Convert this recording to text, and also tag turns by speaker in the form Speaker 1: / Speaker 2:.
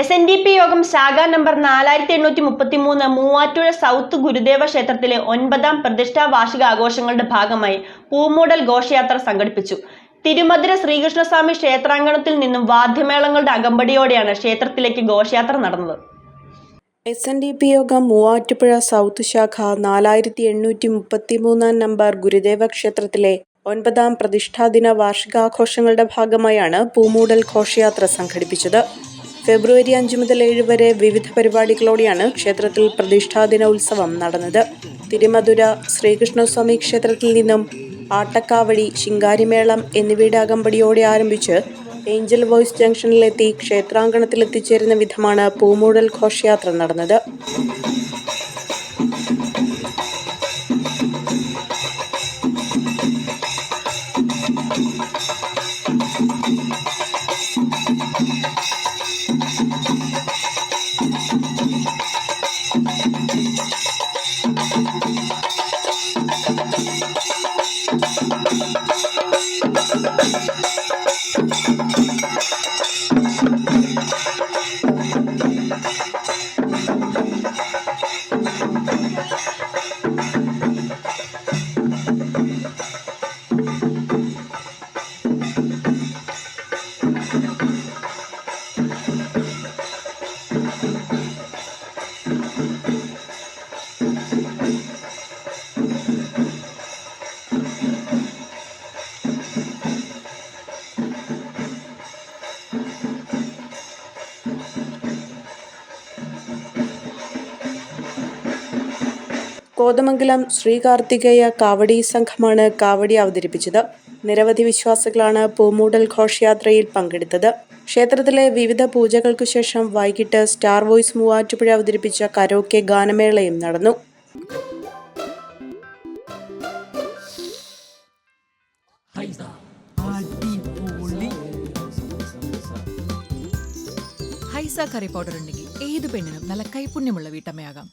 Speaker 1: SNDP യോഗം ശാഖാ number 4833 Muvattupuzha south Gurudeva ക്ഷേത്രത്തിലെ 9ാം പ്രതിഷ്ഠാ വാർഷിക ആഘോഷങ്ങളുടെ ഭാഗമായി പൂമൂടൽ ഘോഷയാത്ര സംഘടിപ്പിച്ചു. തിരുമധുര ശ്രീകൃഷ്ണസ്വാമി ക്ഷേത്രാങ്കണത്തിൽ നിന്നും വാദ്യമേളങ്ങളുടെ അകമ്പടിയോടെയാണ് ക്ഷേത്രത്തിലേക്ക് ഘോഷയാത്ര നടന്നത്.
Speaker 2: SNDP യോഗം മൂവാറ്റുപുഴ സൗത്ത് ശാഖ 4833 നമ്പർ ഗുരുദേവ ക്ഷേത്രത്തിലെ 9ാം പ്രതിഷ്ഠാദിന വാർഷികാഘോഷങ്ങളുടെ ഭാഗമായാണ് പൂമൂടൽ ഘോഷയാത്ര സംഘടിപ്പിച്ചത്. ഫെബ്രുവരി 5 മുതൽ 7 വരെ വിവിധ പരിപാടികളോടെയാണ് ക്ഷേത്രത്തിൽ പ്രതിഷ്ഠാദിന ഉത്സവം നടന്നത്. തിരുമധുര ശ്രീകൃഷ്ണസ്വാമി ക്ഷേത്രത്തിൽ നിന്നും ആട്ടക്കാവടി, ശിങ്കാരിമേളം എന്നിവയുടെ അകമ്പടിയോടെ ആരംഭിച്ച് ഏഞ്ചൽ വോയ്സ് ജംഗ്ഷനിലെത്തി ക്ഷേത്രാങ്കണത്തിലെത്തിച്ചേരുന്ന വിധമാണ് പൂമൂടൽ ഘോഷയാത്ര നടന്നത്. കോതമംഗലം ശ്രീ കാർത്തികേയ കാവടി സംഘമാണ് കാവടി അവതരിപ്പിച്ചത്. നിരവധി വിശ്വാസികളാണ് പൂമൂടൽ ഘോഷയാത്രയിൽ പങ്കെടുത്തത്. ക്ഷേത്രത്തിലെ വിവിധ പൂജകൾക്കു ശേഷം വൈകിട്ട് സ്റ്റാർ വോയ്സ് മൂവാറ്റുപുഴ അവതരിപ്പിച്ച കരോക്കെ ഗാനമേളയും നടന്നു.
Speaker 3: ഹൈസ കറി പൗഡർ ഉണ്ടെങ്കിൽ ഏത് പെണ്ണിനും നല്ല കൈപുണ്യമുള്ള വീട്ടമ്മയാകാം.